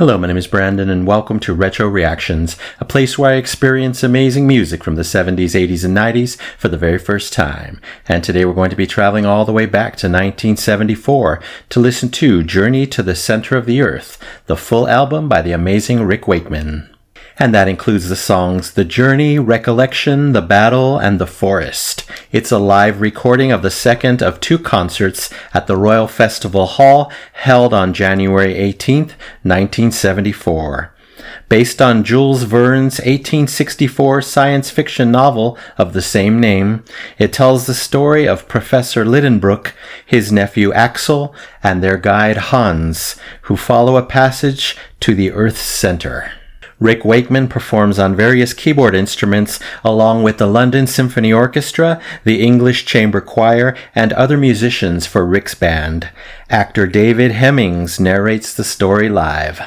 Hello, my name is Brandon, and welcome to Retro Reactions, a place where I experience amazing music from the 70s, 80s, and 90s for the very first time. And today we're going to be traveling all the way back to 1974 to listen to Journey to the Center of the Earth, the full album by the amazing Rick Wakeman. And that includes the songs The Journey, Recollection, The Battle, and The Forest. It's a live recording of the second of two concerts at the Royal Festival Hall held on January 18th, 1974. Based on Jules Verne's 1864 science fiction novel of the same name, it tells the story of Professor Lidenbrook, his nephew Axel, and their guide Hans, who follow a passage to the Earth's center. Rick Wakeman performs on various keyboard instruments along with the London Symphony Orchestra, the English Chamber Choir, and other musicians for Rick's band. Actor David Hemmings narrates the story live.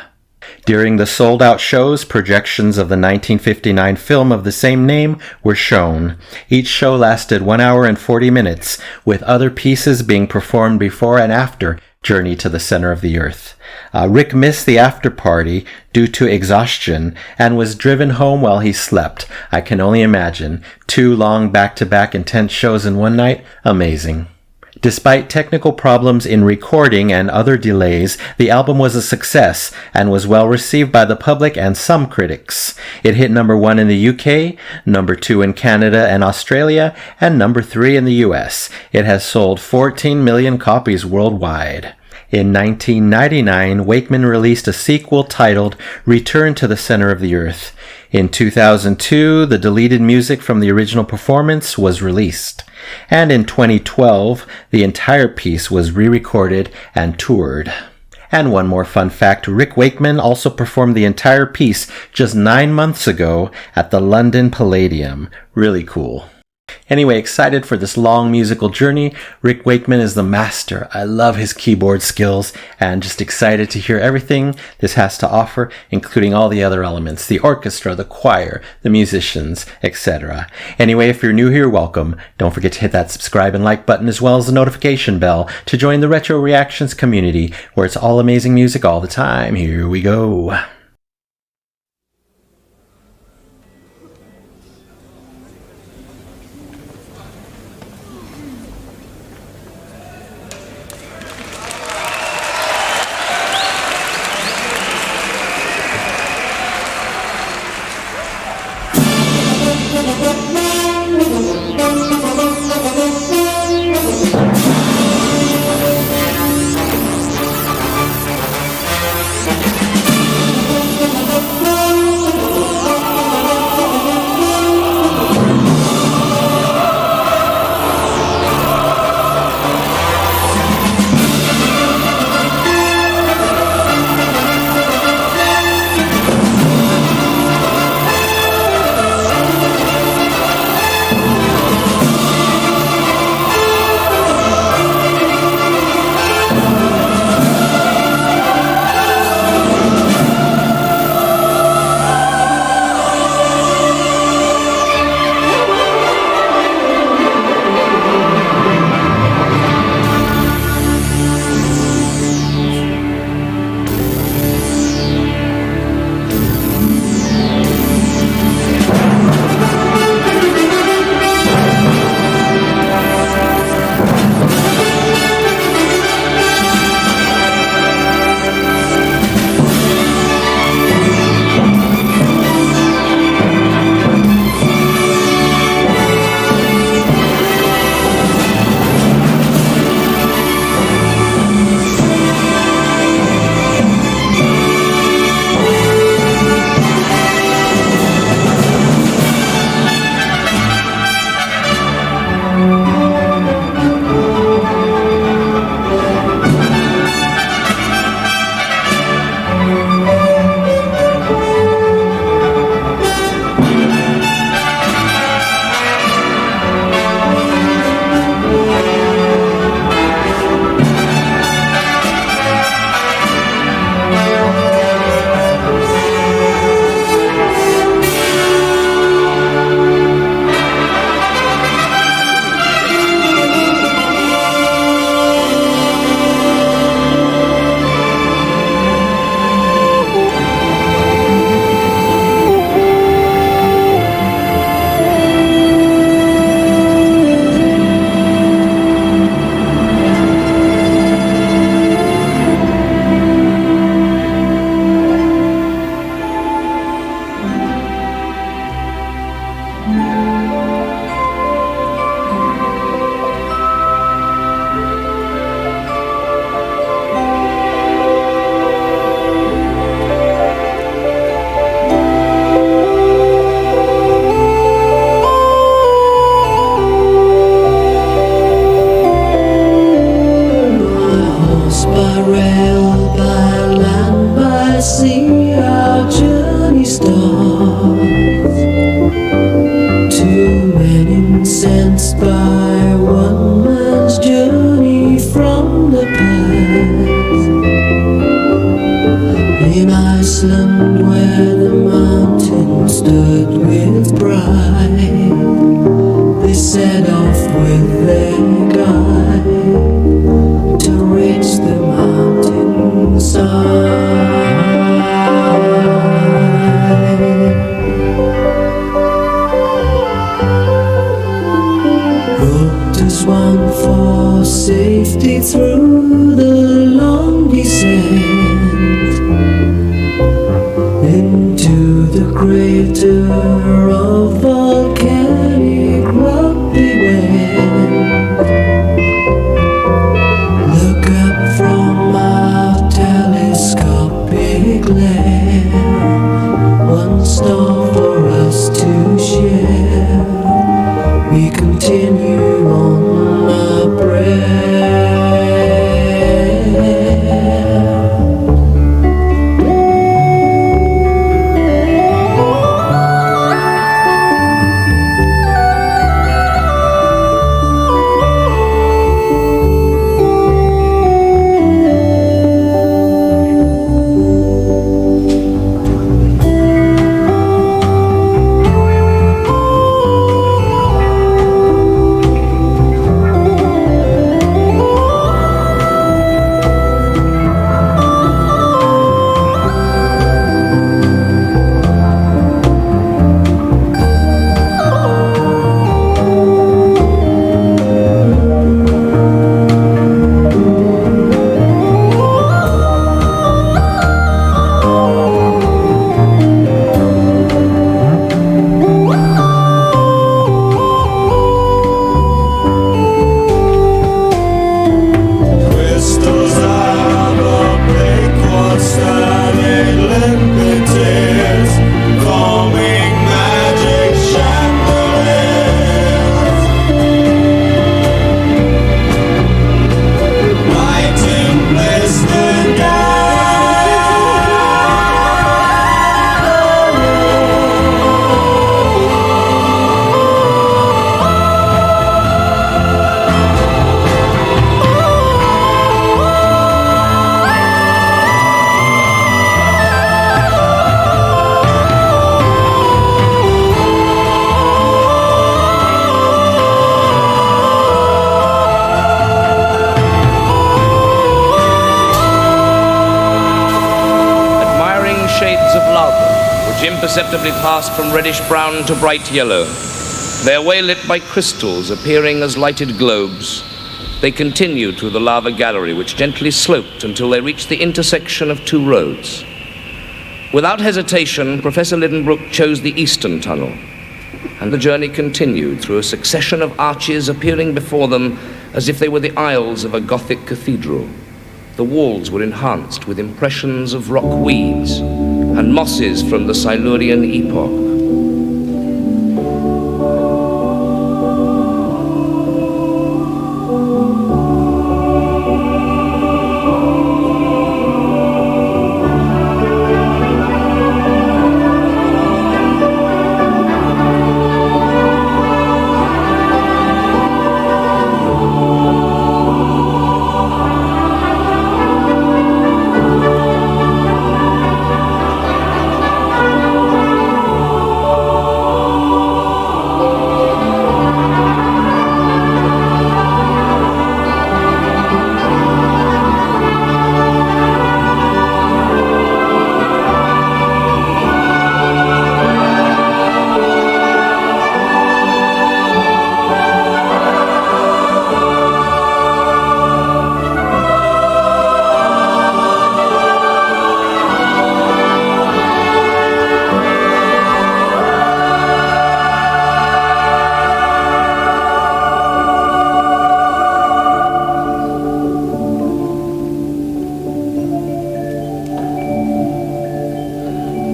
During the sold-out shows, projections of the 1959 film of the same name were shown. Each show lasted 1 hour and 40 minutes, with other pieces being performed before and after Journey to the Center of the Earth. Rick missed the after party due to exhaustion and was driven home while he slept. I can only imagine. 2 long back-to-back intense shows in one night? Amazing. Despite technical problems in recording and other delays, the album was a success and was well received by the public and some critics. It hit number 1 in the UK, number 2 in Canada and Australia, and number 3 in the US. It has sold 14 million copies worldwide. In 1999, Wakeman released a sequel titled Return to the Center of the Earth. In 2002, the deleted music from the original performance was released. And in 2012, the entire piece was re-recorded and toured. And one more fun fact, Rick Wakeman also performed the entire piece just 9 months ago at the London Palladium. Really cool. Anyway, excited for this long musical journey. Rick Wakeman is the master. I love his keyboard skills and just excited to hear everything this has to offer, including all the other elements, the orchestra, the choir, the musicians, etc. Anyway, if you're new here, welcome. Don't forget to hit that subscribe and like button as well as the notification bell to join the Retro Reactions community where it's all amazing music all the time. Here we go. set off with their guide to reach the mountainside. Booked as one for safety through the long descent into the crater of volcanic rock they went. Look up from our telescopic lamp, one star for us to share. We continue on our prayer. Imperceptibly passed from reddish-brown to bright yellow, their way lit by crystals appearing as lighted globes. They continued through the lava gallery, which gently sloped until they reached the intersection of two roads. Without hesitation, Professor Lidenbrook chose the eastern tunnel, and the journey continued through a succession of arches appearing before them as if they were the aisles of a Gothic cathedral. The walls were enhanced with impressions of rock weeds and mosses from the Silurian epoch.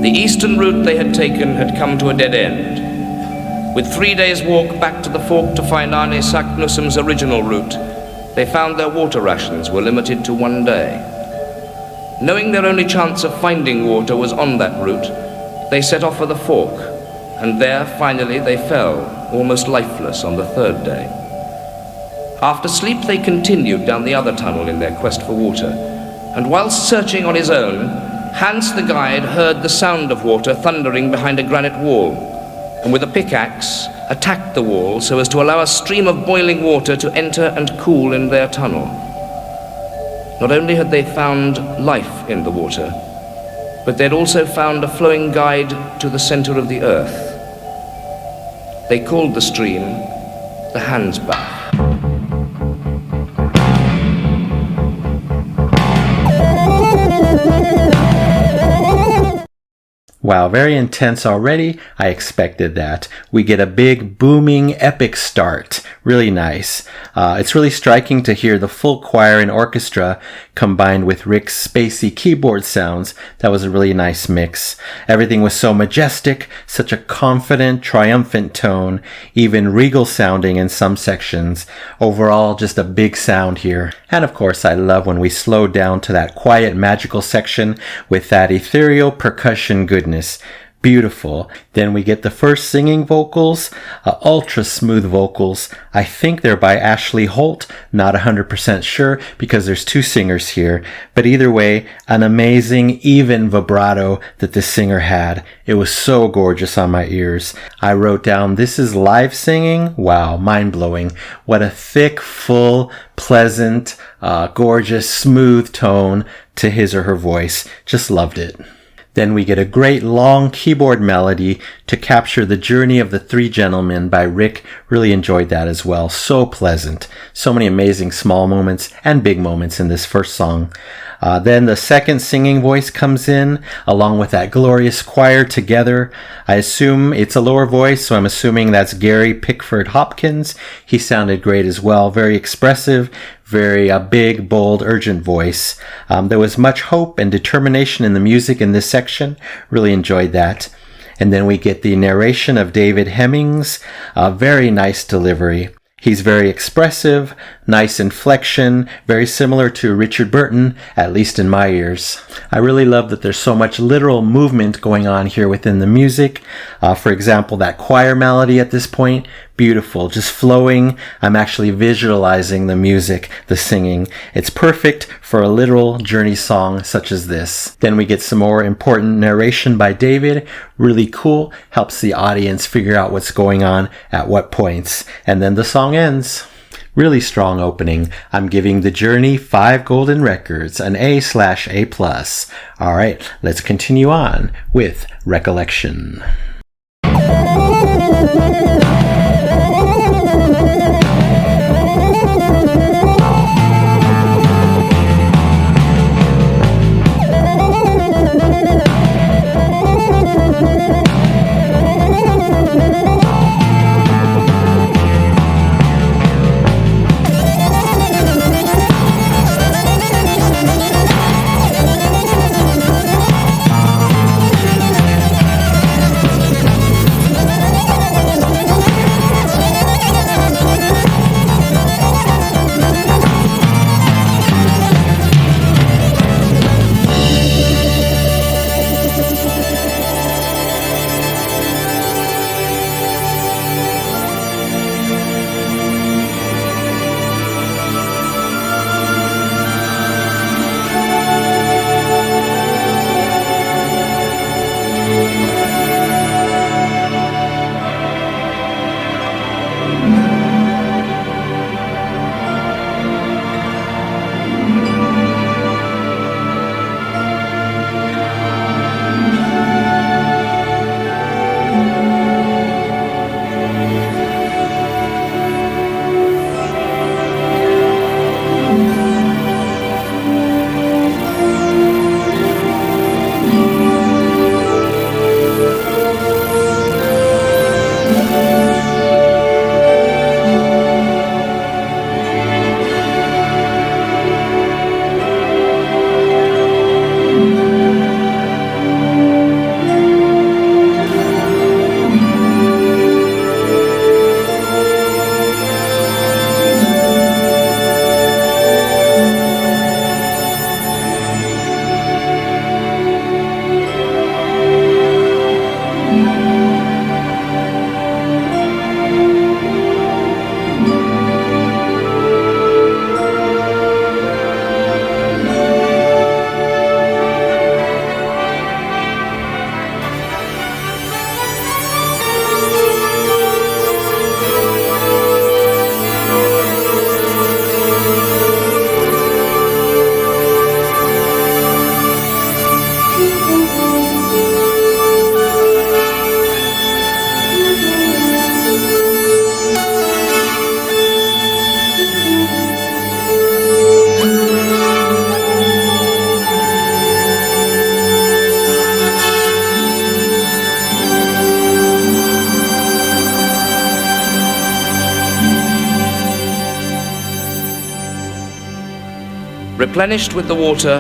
The eastern route they had taken had come to a dead end. With 3 days' walk back to the fork to find Arne Saknussum's original route, they found their water rations were limited to 1 day. Knowing their only chance of finding water was on that route, they set off for the fork, and there, finally, they fell, almost lifeless, on the 3rd day. After sleep, they continued down the other tunnel in their quest for water, and whilst searching on his own, Hans the guide heard the sound of water thundering behind a granite wall, and with a pickaxe attacked the wall so as to allow a stream of boiling water to enter and cool in their tunnel. Not only had they found life in the water, but they'd also found a flowing guide to the center of the earth. They called the stream the Hansbach. Wow, very intense already. I expected that. We get a big, booming, epic start. Really nice. It's really striking to hear the full choir and orchestra combined with Rick's spacey keyboard sounds. That was a really nice mix. Everything was so majestic, such a confident, triumphant tone, even regal sounding in some sections. Overall, just a big sound here. And of course, I love when we slow down to that quiet, magical section with that ethereal percussion goodness. Beautiful. Then we get the first singing vocals, ultra smooth vocals. I think they're by Ashley Holt, not 100% sure because there's two singers here. But either way, an amazing, even vibrato that the singer had. It was so gorgeous on my ears. I wrote down, this is live singing? Wow, mind-blowing. What a thick, full, pleasant, gorgeous, smooth tone to his or her voice. Just loved it. Then we get a great long keyboard melody to capture the journey of the three gentlemen by Rick. Really enjoyed that as well. So pleasant. So many amazing small moments and big moments in this first song. Then the second singing voice comes in along with that glorious choir together. I assume it's a lower voice, so I'm assuming that's Gary Pickford Hopkins. He sounded great as well. Very expressive, very big, bold, urgent voice. There was much hope and determination in the music in this section. Really enjoyed that. And then we get the narration of David Hemmings. Very nice delivery. He's very expressive, nice inflection, very similar to Richard Burton, at least in my ears. I really love that there's so much literal movement going on here within the music. For example, that choir melody at this point, beautiful, just flowing. I'm actually visualizing the music, the singing. It's perfect for a literal journey song such as this. Then we get some more important narration by David. Really cool, helps the audience figure out what's going on at what points. And then the song ends. Really strong opening. I'm giving The Journey 5 golden records, an A/A+. All right, let's continue on with Recollection. Replenished with the water,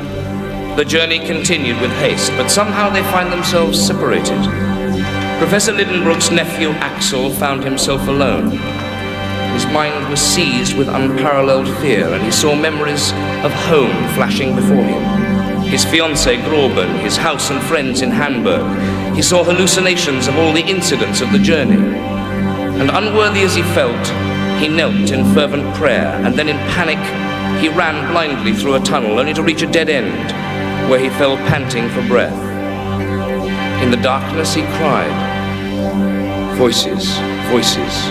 the journey continued with haste, but somehow they find themselves separated. Professor Lidenbrook's nephew Axel found himself alone. His mind was seized with unparalleled fear, and he saw memories of home flashing before him. His fiancée Grauben, his house and friends in Hamburg. He saw hallucinations of all the incidents of the journey. And unworthy as he felt, he knelt in fervent prayer, and then in panic, he ran blindly through a tunnel, only to reach a dead end, where he fell panting for breath. In the darkness he cried. Voices, voices,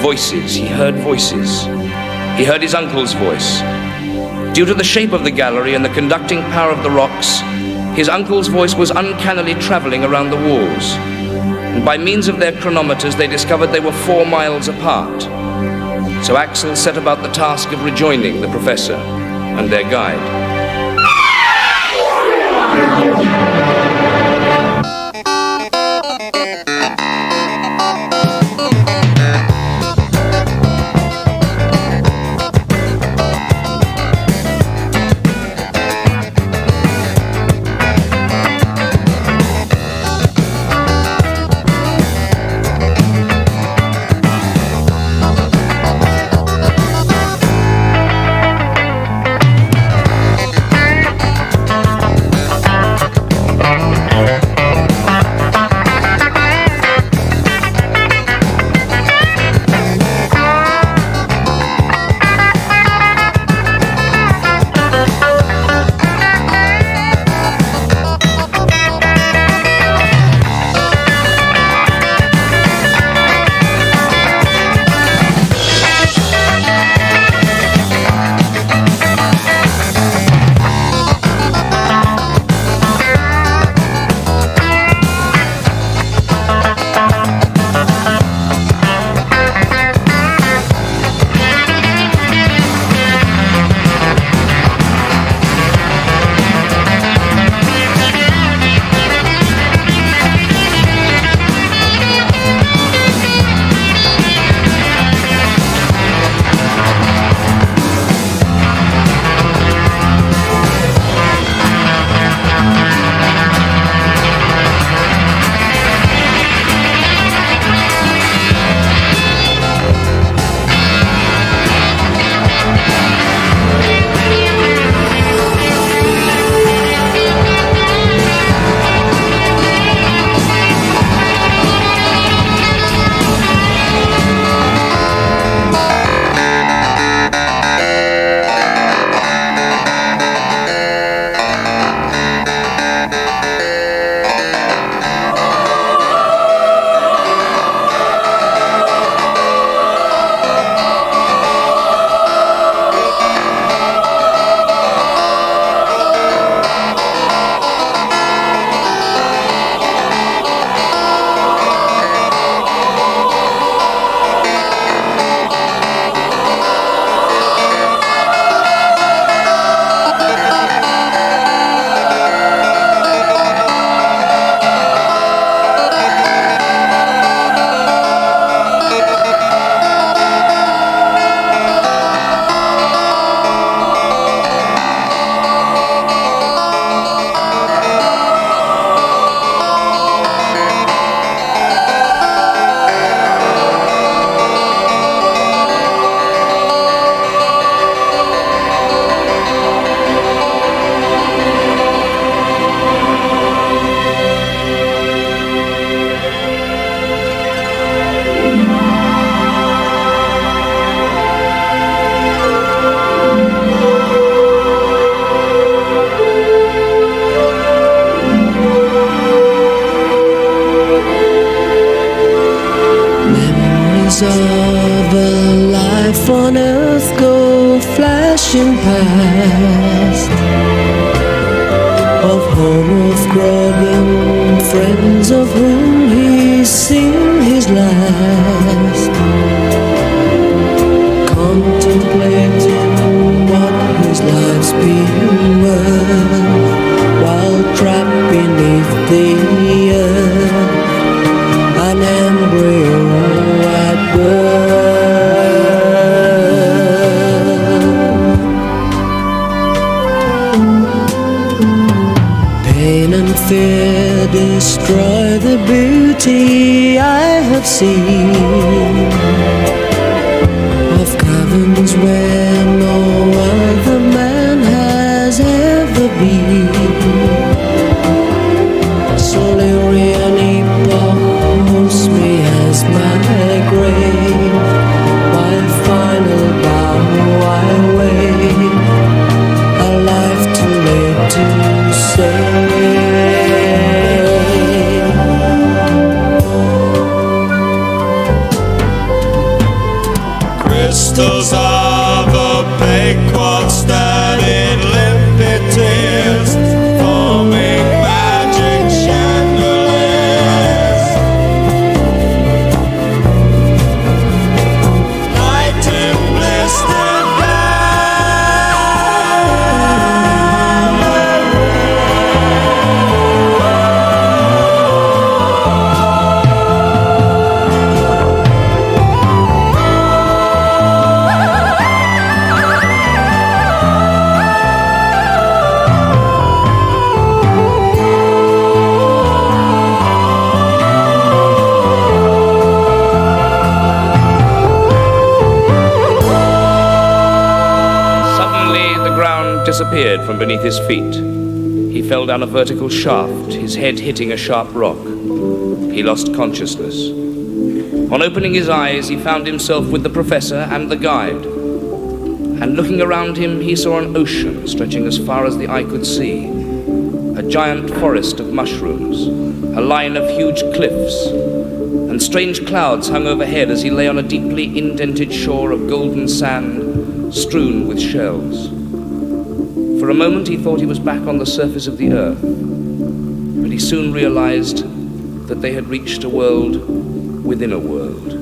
voices. He heard voices. He heard his uncle's voice. Due to the shape of the gallery and the conducting power of the rocks, his uncle's voice was uncannily traveling around the walls. And by means of their chronometers, they discovered they were 4 miles apart. So Axel set about the task of rejoining the professor and their guide. of a life on earth go flashing past, of home of Grogan, friends of whom he's seen his last, contemplating what his life's been worth, while trapped beneath the earth, an embryo at birth. scene of caverns where no other man has ever been. Slowly Reanipa holds me as my grave, while final bow I wait, a life too late to save. Crystals of opaque quartz studded limpid tears, forming magic chandeliers. Light in blistered disappeared from beneath his feet. He fell down a vertical shaft, his head hitting a sharp rock. He lost consciousness. On opening his eyes, he found himself with the professor and the guide. And looking around him, he saw an ocean stretching as far as the eye could see, a giant forest of mushrooms, a line of huge cliffs, and strange clouds hung overhead as he lay on a deeply indented shore of golden sand strewn with shells. For a moment he thought he was back on the surface of the earth, but he soon realized that they had reached a world within a world.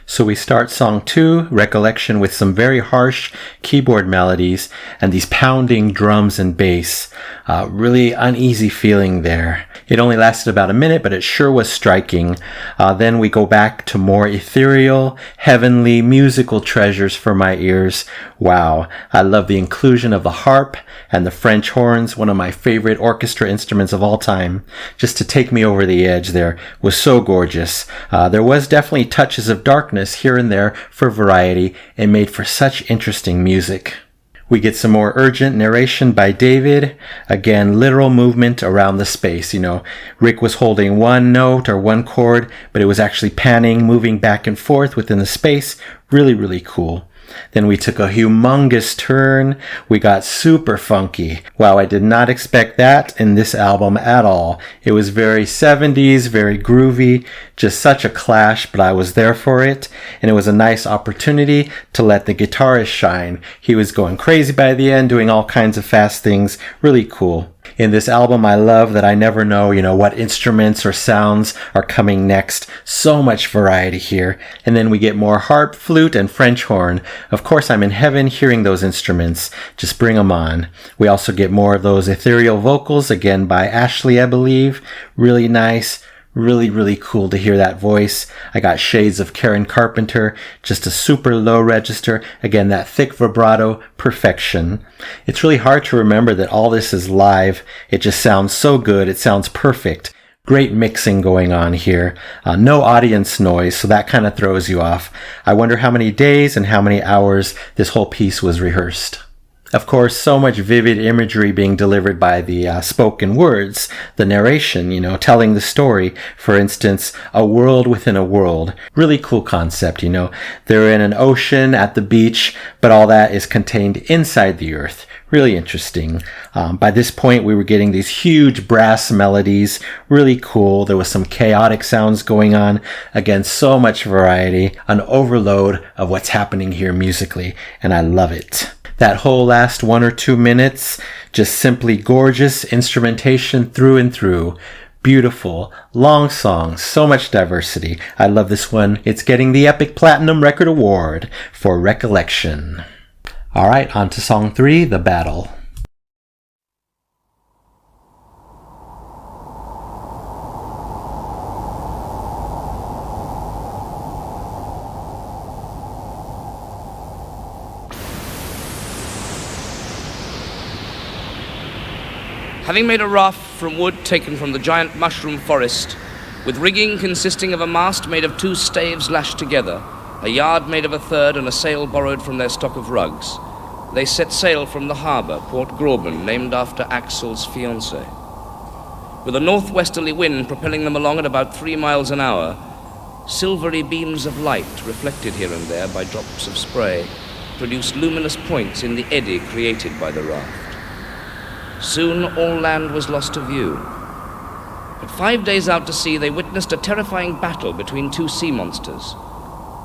So we start song 2, Recollection, with some very harsh keyboard melodies and these pounding drums and bass. Really uneasy feeling there. It only lasted about a minute, but it sure was striking. Then we go back to more ethereal, heavenly, musical treasures for my ears. Wow, I love the inclusion of the harp and the French horns, one of my favorite orchestra instruments of all time. Just to take me over the edge there was so gorgeous. There was definitely touches of darkness here and there for variety, and made for such interesting music. We get some more urgent narration by David. Again, literal movement around the space. Rick was holding one note or one chord, but it was actually panning, moving back and forth within the space. Really, really cool. Then we took a humongous turn. We got super funky. Wow, I did not expect that in this album at all. It was very 70s, very groovy, just such a clash, but I was there for it. And it was a nice opportunity to let the guitarist shine. He was going crazy by the end, doing all kinds of fast things. Really cool. In this album, I love that I never know, what instruments or sounds are coming next. So much variety here. And then we get more harp, flute, and French horn. Of course, I'm in heaven hearing those instruments. Just bring them on. We also get more of those ethereal vocals, again by Ashley, I believe. Really nice. Really, really cool to hear that voice. I got shades of Karen Carpenter, just a super low register. Again, that thick vibrato, perfection. It's really hard to remember that all this is live. It just sounds so good. It sounds perfect. Great mixing going on here. No audience noise, so that kind of throws you off. I wonder how many days and how many hours this whole piece was rehearsed. Of course, so much vivid imagery being delivered by the spoken words, the narration, telling the story. For instance, a world within a world. Really cool concept, They're in an ocean at the beach, but all that is contained inside the earth. Really interesting. By this point, we were getting these huge brass melodies. Really cool. There was some chaotic sounds going on. Again, so much variety. An overload of what's happening here musically, and I love it. That whole last 1 or 2 minutes, just simply gorgeous instrumentation through and through. Beautiful, long songs, so much diversity. I love this one. It's getting the Epic Platinum Record Award for Recollection. All right, on to song 3, The Battle. Having made a raft from wood taken from the giant mushroom forest, with rigging consisting of a mast made of 2 staves lashed together, a yard made of a third, and a sail borrowed from their stock of rugs, they set sail from the harbour, Port Gräuben, named after Axel's fiancée. With a northwesterly wind propelling them along at about 3 miles an hour, silvery beams of light, reflected here and there by drops of spray, produced luminous points in the eddy created by the raft. Soon all land was lost to view. But 5 days out to sea, they witnessed a terrifying battle between 2 sea monsters,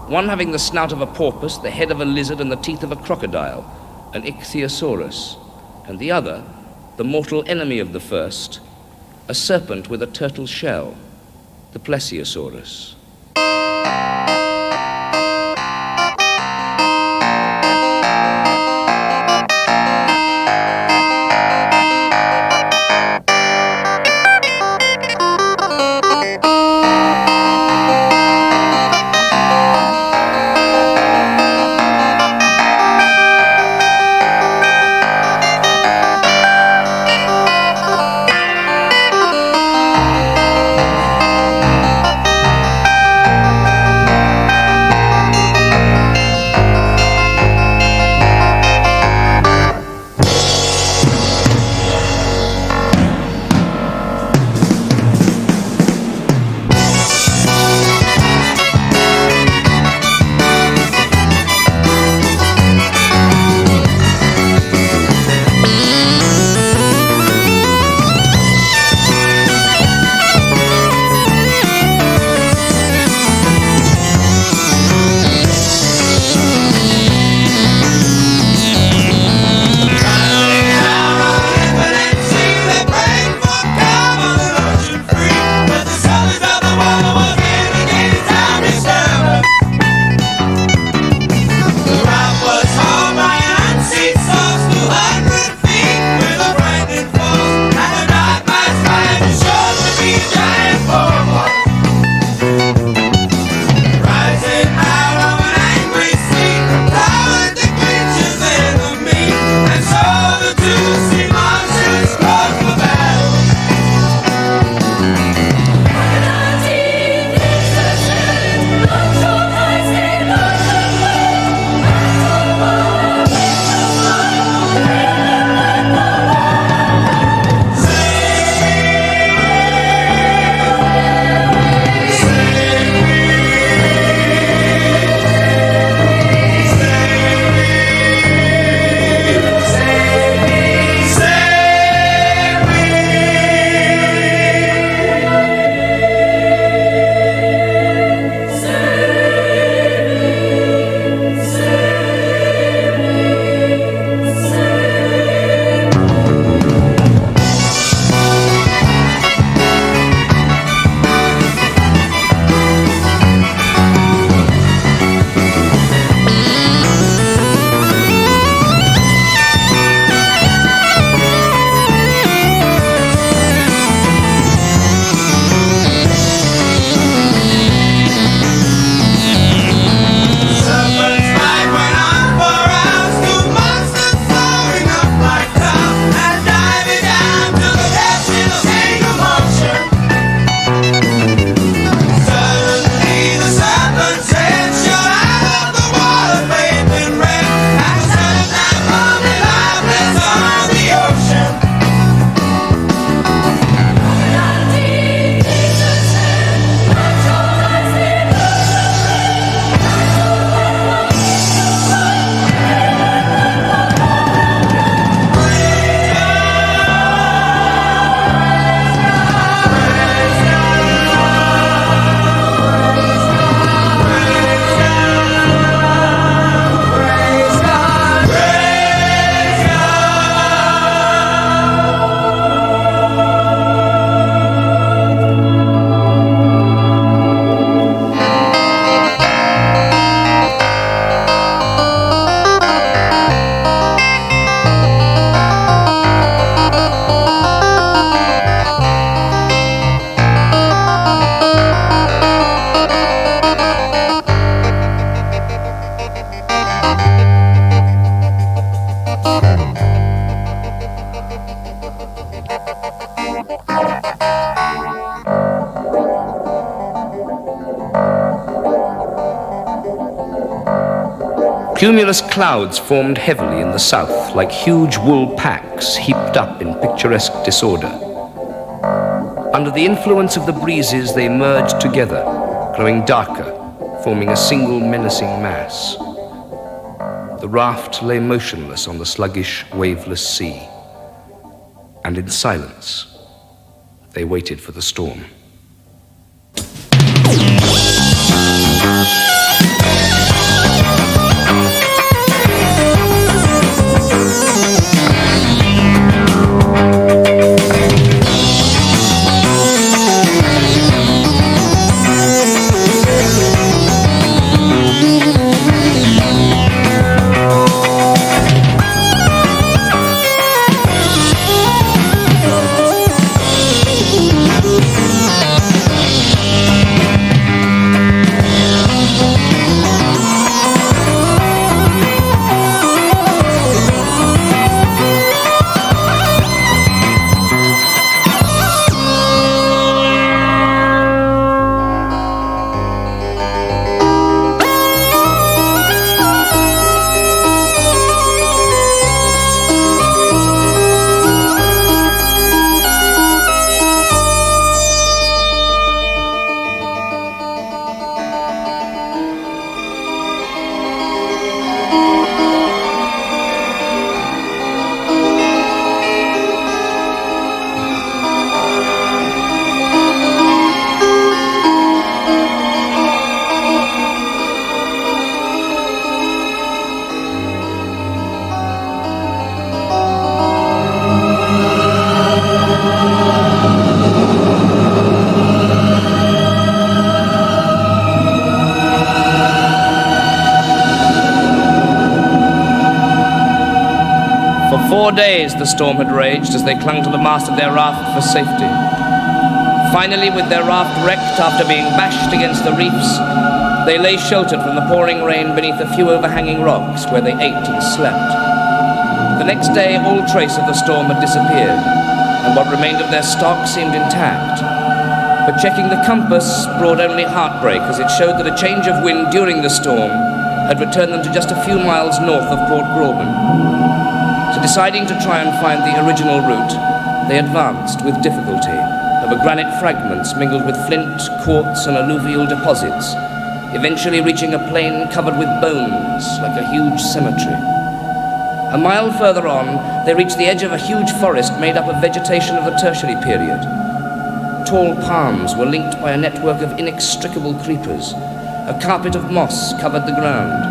one having the snout of a porpoise, the head of a lizard, and the teeth of a crocodile, an ichthyosaurus, and the other, the mortal enemy of the first, a serpent with a turtle shell, the plesiosaurus. Cumulus clouds formed heavily in the south, like huge wool packs heaped up in picturesque disorder. Under the influence of the breezes, they merged together, growing darker, forming a single menacing mass. The raft lay motionless on the sluggish, waveless sea, and in silence, they waited for the storm. For 4 days the storm had raged as they clung to the mast of their raft for safety. Finally, with their raft wrecked after being bashed against the reefs, they lay sheltered from the pouring rain beneath a few overhanging rocks where they ate and slept. The next day, all trace of the storm had disappeared, and what remained of their stock seemed intact. But checking the compass brought only heartbreak, as it showed that a change of wind during the storm had returned them to just a few miles north of Port Gräuben. So deciding to try and find the original route, they advanced with difficulty over granite fragments mingled with flint, quartz, and alluvial deposits, eventually reaching a plain covered with bones like a huge cemetery. A mile further on, they reached the edge of a huge forest made up of vegetation of the Tertiary period. Tall palms were linked by a network of inextricable creepers. A carpet of moss covered the ground,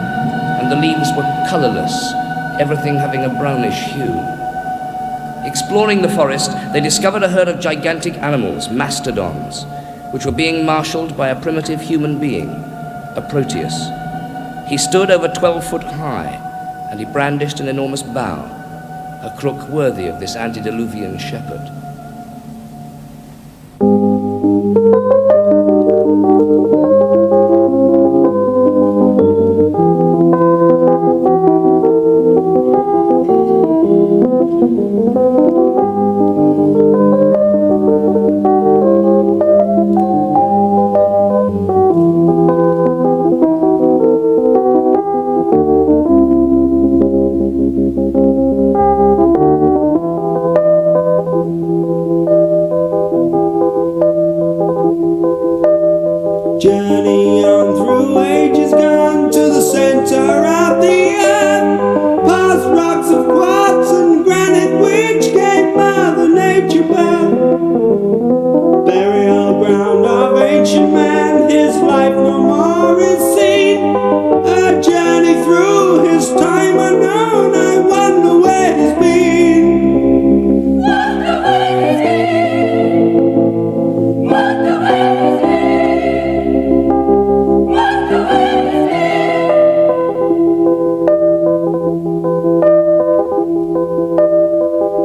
and the leaves were colorless, everything having a brownish hue. Exploring the forest, they discovered a herd of gigantic animals, mastodons, which were being marshaled by a primitive human being, a Proteus. He stood over 12 foot high, and he brandished an enormous bow, a crook worthy of this antediluvian shepherd. Journey on through ages gone to the center of the earth, past rocks of quartz and granite which gave Mother Nature birth. Burial ground of ancient man, his life no more is seen. A journey through his time unknown, I wonder where he's been. Wonder where he's been. Wonder where he's been.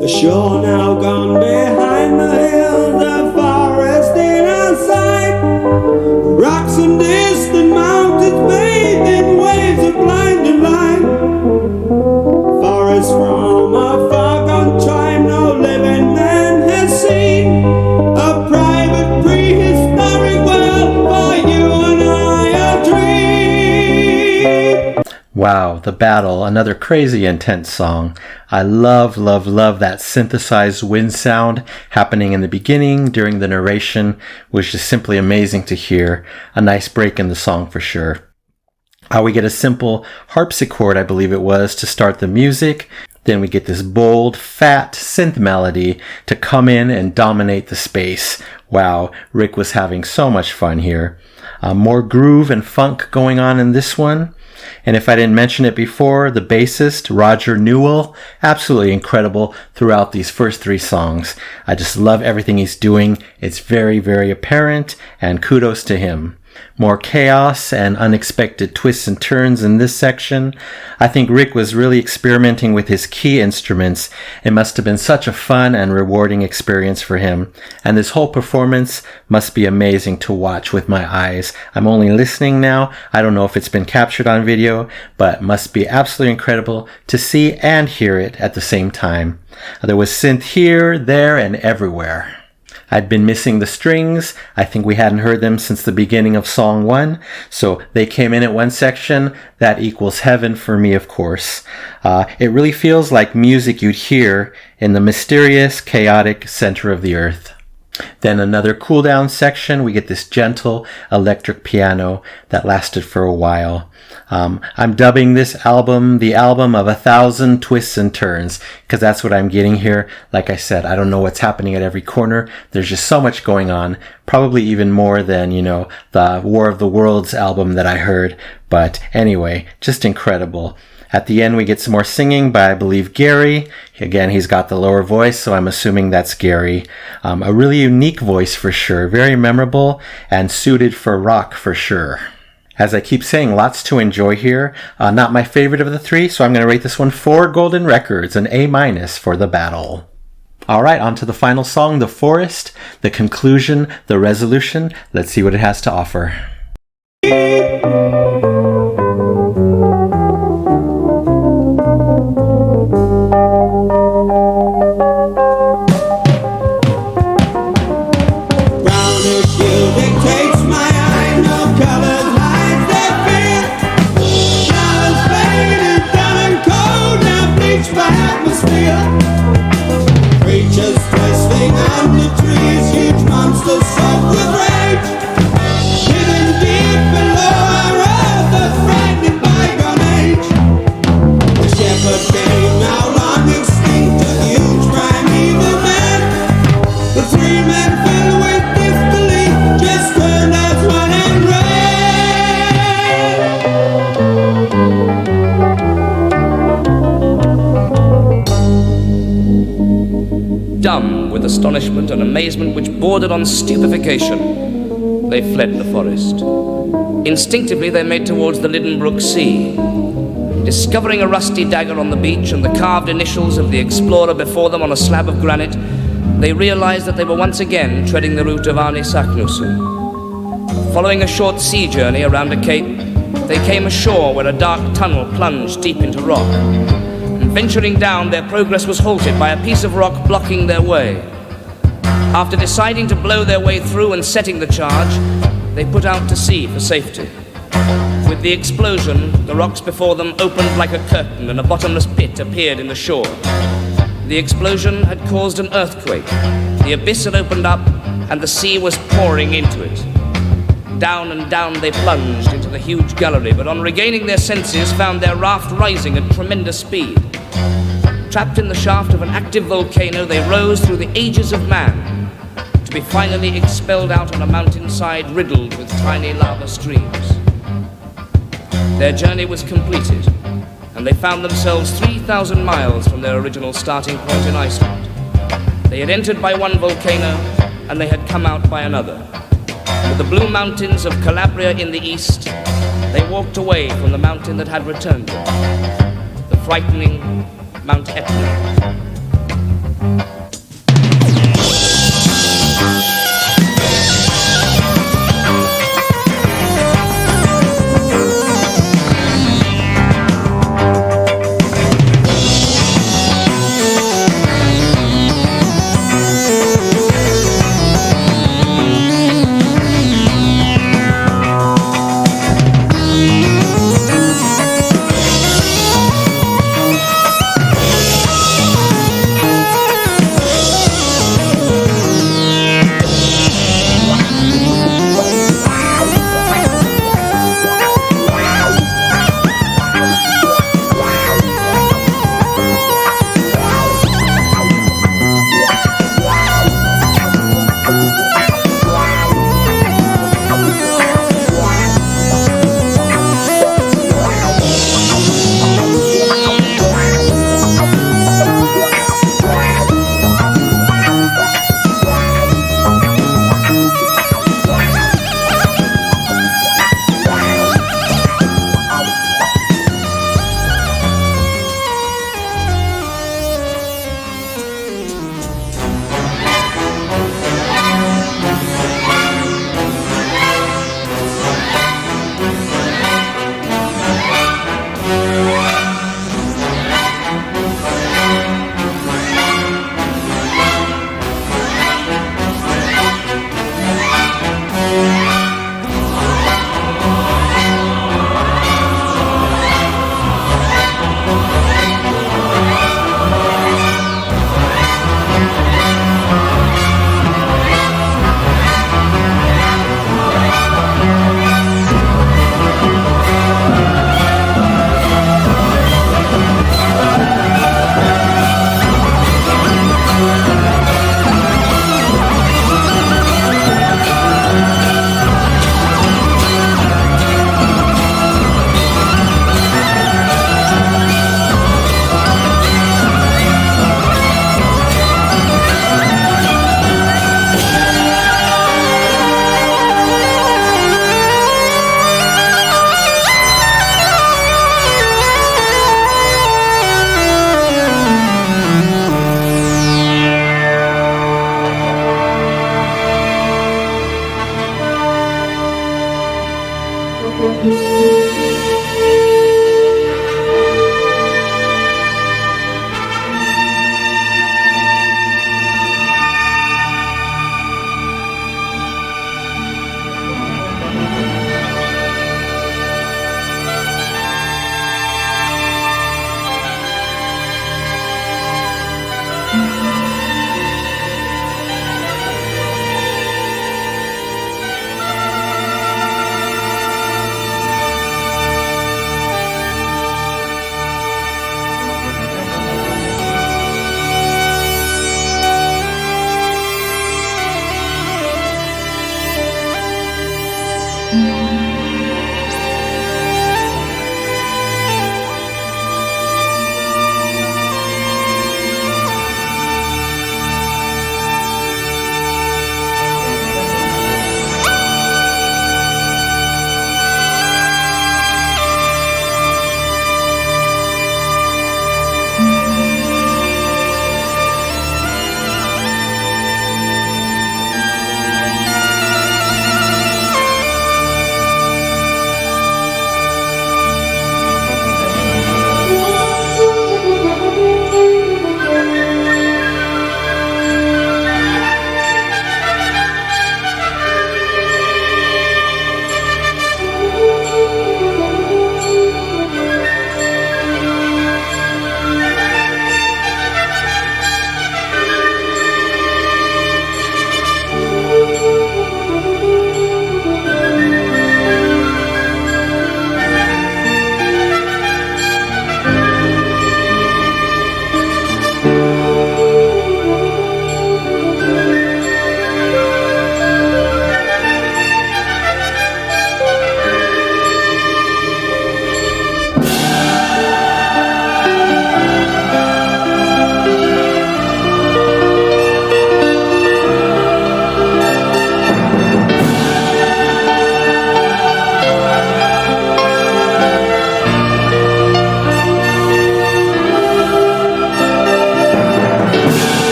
The shore now gone behind the hill, the forest in our sight. Rocks and distant mountains bathed in waves of blinding light. Forest from a far gone time, no living man has seen. A private prehistoric world for you and I, a dream. Wow, The Battle, another crazy intense song. I love that synthesized wind sound happening in the beginning during the narration was just simply amazing to hear. A nice break in the song for sure. We get a simple harpsichord, I believe it was, to start the music. Then we get this bold, fat synth melody to come in and dominate the space. Wow, Rick was having so much fun here. More groove and funk going on in this one. And if I didn't mention it before, the bassist, Roger Newell, absolutely incredible throughout these first three songs. I just love everything he's doing. It's very, very apparent, and kudos to him. More chaos and unexpected twists and turns in this section. I think Rick was really experimenting with his key instruments. It must have been such a fun and rewarding experience for him. And this whole performance must be amazing to watch with my eyes. I'm only listening now. I don't know if it's been captured on video, but must be absolutely incredible to see and hear it at the same time. There was synth here, there, and everywhere. I'd been missing the strings. I think we hadn't heard them since the beginning of song 1. So they came in at one section. That equals heaven for me, of course. It really feels like music you'd hear in the mysterious, chaotic center of the earth. Then another cool down section. We get this gentle electric piano that lasted for a while. I'm dubbing this album the album of 1,000 twists and turns because that's what I'm getting here. Like I said, I don't know what's happening at every corner. There's just so much going on, probably even more than, the War of the Worlds album that I heard. But anyway, just incredible. At the end, we get some more singing by, I believe, Gary. Again, he's got the lower voice, so I'm assuming that's Gary. A really unique voice for sure, very memorable and suited for rock for sure. As I keep saying, lots to enjoy here. Not my favorite of the three, so I'm going to rate this one 4 golden records, an A- for The Battle. All right, on to the final song, The Forest, the conclusion, the resolution. Let's see what it has to offer. Brownish hue dictates my eye, no colors lights their fear. Flowers faded, dull and cold, now bleached by atmosphere. Creatures twisting under trees, huge monsters soaked with rage. Hidden deep below our earth, a frightening bygone age. The shepherd came now long extinct, a huge primeval man. The 3 men filled with disbelief just turned out one and ran. Dumb with astonishment and amazement which bordered on stupefaction, they fled the forest. Instinctively they made towards the Lidenbrook Sea. Discovering a rusty dagger on the beach and the carved initials of the explorer before them on a slab of granite, they realized that they were once again treading the route of Arne Saknussemm. Following a short sea journey around a cape, they came ashore where a dark tunnel plunged deep into rock. And venturing down, their progress was halted by a piece of rock blocking their way. After deciding to blow their way through and setting the charge, they put out to sea for safety. With the explosion, the rocks before them opened like a curtain and a bottomless pit appeared in the shore. The explosion had caused an earthquake. The abyss had opened up and the sea was pouring into it. Down and down they plunged into the huge gallery, but on regaining their senses found their raft rising at tremendous speed. Trapped in the shaft of an active volcano, they rose through the ages of man, to be finally expelled out on a mountainside riddled with tiny lava streams. Their journey was completed, and they found themselves 3,000 miles from their original starting point in Iceland. They had entered by one volcano, and they had come out by another. With the blue mountains of Calabria in the east, they walked away from the mountain that had returned them, the frightening Mount Etna.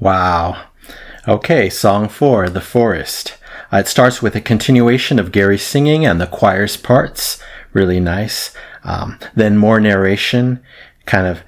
Wow. Okay, song 4, The Forest. It starts with a continuation of Gary singing and the choir's parts. Really nice. Then more narration, kind of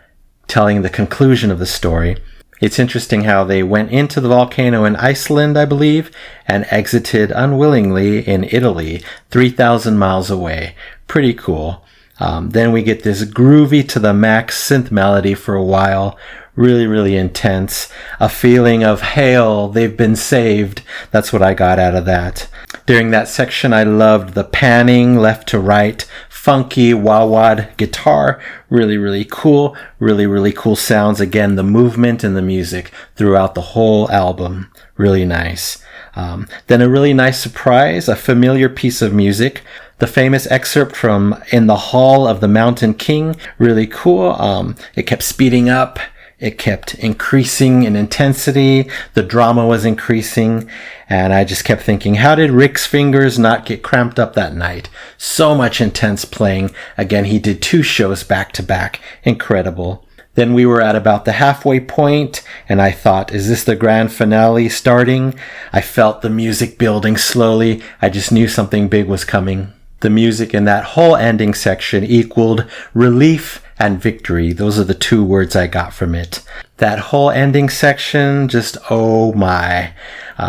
telling the conclusion of the story. It's interesting how they went into the volcano in Iceland, I believe, and exited unwillingly in Italy, 3,000 miles away. Pretty cool. Then we get this groovy to the max synth melody for a while. Really, really intense. A feeling of, hail, they've been saved. That's what I got out of that. During that section, I loved the panning left to right, funky wah-wah guitar. Really, really cool. Really, really cool sounds. Again, the movement and the music throughout the whole album. Really nice. Then a really nice surprise, a familiar piece of music. The famous excerpt from In the Hall of the Mountain King. Really cool. It kept speeding up. It kept increasing in intensity. The drama was increasing. And I just kept thinking, how did Rick's fingers not get cramped up that night? So much intense playing. Again, he did 2 shows back to back. Incredible. Then we were at about the halfway point, and I thought, is this the grand finale starting? I felt the music building slowly. I just knew something big was coming. The music in that whole ending section equaled relief and victory. Those are the 2 words I got from it. That whole ending section, just oh my.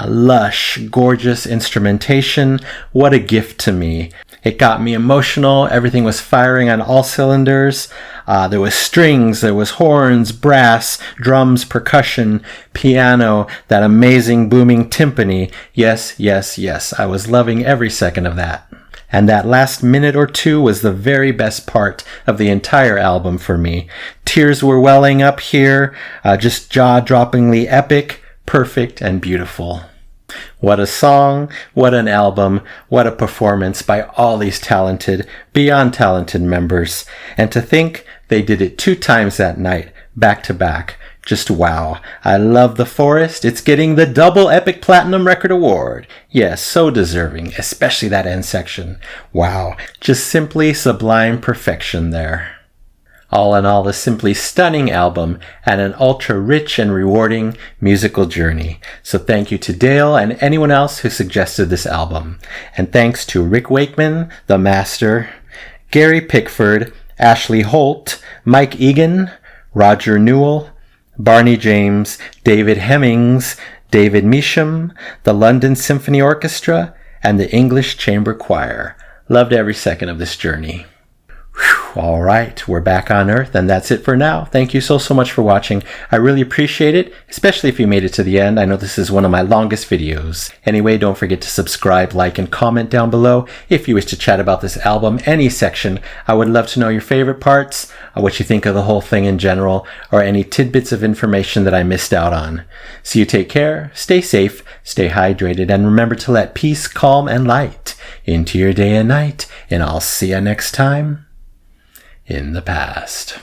Lush, gorgeous instrumentation. What a gift to me. It got me emotional. Everything was firing on all cylinders. There was strings, there was horns, brass, drums, percussion, piano, that amazing booming timpani. Yes, yes, yes. I was loving every second of that. And that last minute or 2 was the very best part of the entire album for me. Tears were welling up here, just jaw-droppingly epic, perfect, and beautiful. What a song, what an album, what a performance by all these talented, beyond talented members. And to think they did it 2 times that night, back to back. Just wow. I love The Forest. It's getting the double Epic Platinum Record Award. Yes, so deserving, especially that end section. Wow. Just simply sublime perfection there. All in all, a simply stunning album and an ultra-rich and rewarding musical journey. So thank you to Dale and anyone else who suggested this album. And thanks to Rick Wakeman, the master, Gary Pickford, Ashley Holt, Mike Egan, Roger Newell, Barney James, David Hemmings, David Measham, the London Symphony Orchestra, and the English Chamber Choir. Loved every second of this journey. Whew, all right, we're back on Earth, and that's it for now. Thank you so much for watching. I really appreciate it, especially if you made it to the end. I know this is one of my longest videos. Anyway, don't forget to subscribe, like, and comment down below. If you wish to chat about this album, any section, I would love to know your favorite parts, what you think of the whole thing in general, or any tidbits of information that I missed out on. So you take care, stay safe, stay hydrated, and remember to let peace, calm, and light into your day and night. And I'll see you next time in the past.